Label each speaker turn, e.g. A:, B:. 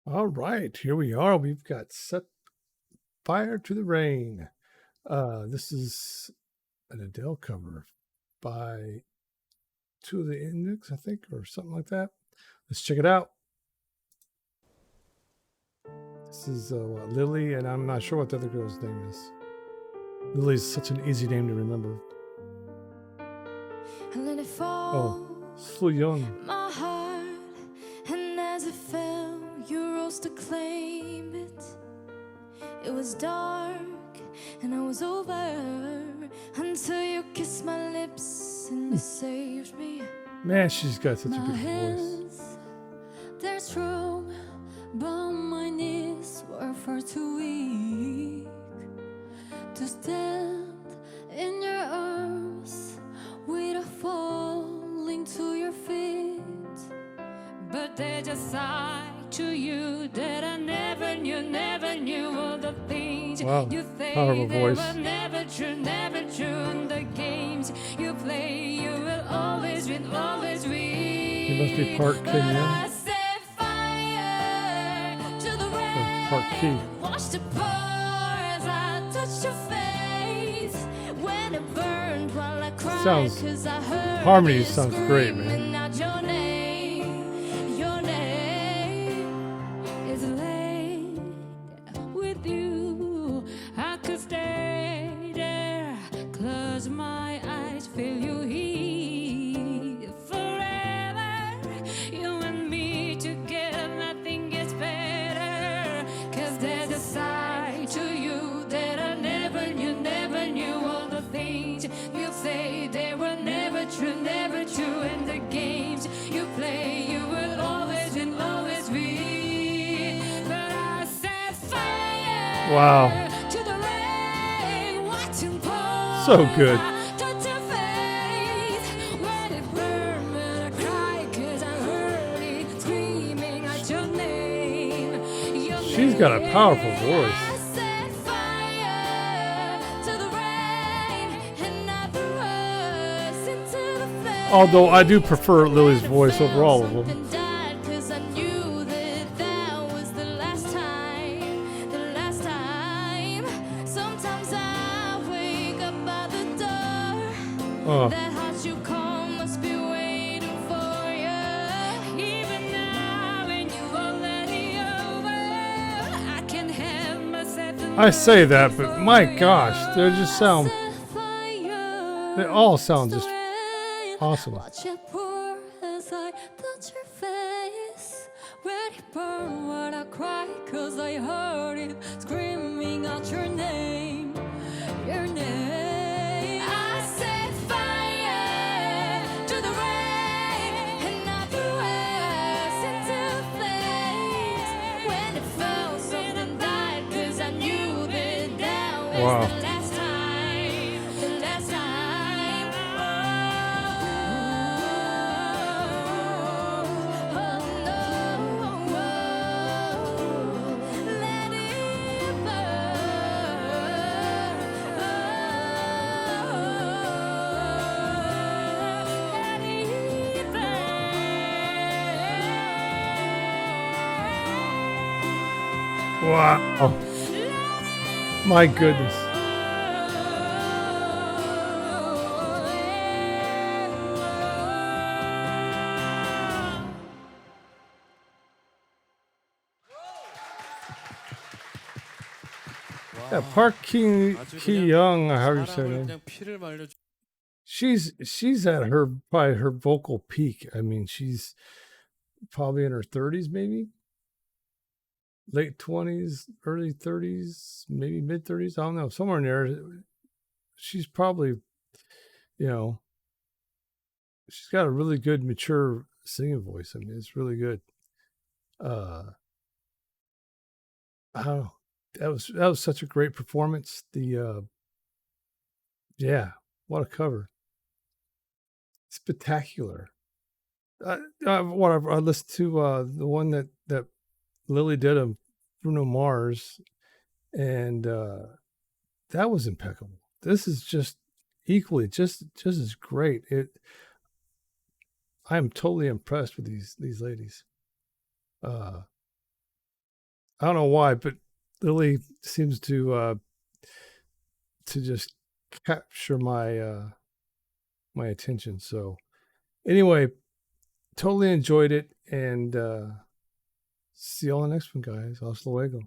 A: All right, here we are. We've got Set Fire to the Rain. This is an Adele cover by Two of the Index, I think, or something like that. Let's check it out. This is Lily, and I'm not sure what the other girl's name is. Lily's such an easy name to remember.
B: And let it
A: Oh,
B: fall,
A: SULLYOON.
B: my heart, and as it fell, you rose to claim it. It was dark, and I was over until you kissed my lips and you saved me.
A: Man, she's got such a
B: My
A: beautiful voice.
B: hands, they're strong, but my knees were far too weak to stand in your arms without falling to your feet. But there's a side to you that I never knew all the things
A: Wow,
B: you say
A: powerful
B: they
A: voice.
B: were never true, and the games you play, you will always win, always win.
A: He must be part
B: But I
A: Kenyan
B: set fire to the
A: or part Key.
B: rain, watch the pour as I touch your face. When it burned while I cried,
A: Sounds
B: 'cause I heard
A: harmony
B: it
A: sounds great, man.
B: screaming out your name. Your name is late with you. I could stay there, close my eyes, feel you here forever. You and me together, nothing gets better. 'Cause there's a side to you that I never knew all the things you say they were never true, and the games you play, you will always win, always win. But I set fire
A: Wow,
B: to the rain, watching pour.
A: so good.
B: Touch your face when it burned, when I cried, 'cause I heard it screaming out your name. Your
A: She's got a powerful voice.
B: I set fire to the rain, and I threw us into the flames.
A: Although I do prefer Lily's voice over all of them.
B: And died 'cause I knew that was the last time, the last time. Sometimes I wake up by the door.
A: Oh,
B: That heart you call must be waiting for you. Even now when you already over, I can't help myself.
A: I say that, but my gosh, they just sound, they all sound just awesome.
B: Watch it pour as I touch your face. Ready burn when I cry, 'cause I heard it screaming out your name. Your name. I set fire to the rain, and I threw us into flames. When it fell, something died, 'cause I knew that was
A: Wow.
B: the last time, the last time. Oh no, let it
A: Wow. My goodness. Yeah, Park Ki Young, or however you say her name.
C: 그냥 피를 말려
A: She's at her probably her vocal peak. I mean, she's probably in her 30s, maybe late 20s, early 30s, maybe mid 30s. I don't know, somewhere in there. She's probably, you know, she's got a really good, mature singing voice. I mean, it's really good. I don't know. That was such a great performance. The yeah, what a cover, spectacular. Whatever. I listened to the one that Lily did of Bruno Mars, and that was impeccable. This is just equally just as great. I am totally impressed with these ladies. I don't know why, but Lily seems to just capture my attention. So anyway, totally enjoyed it, and see you on the next one, guys. Hasta luego.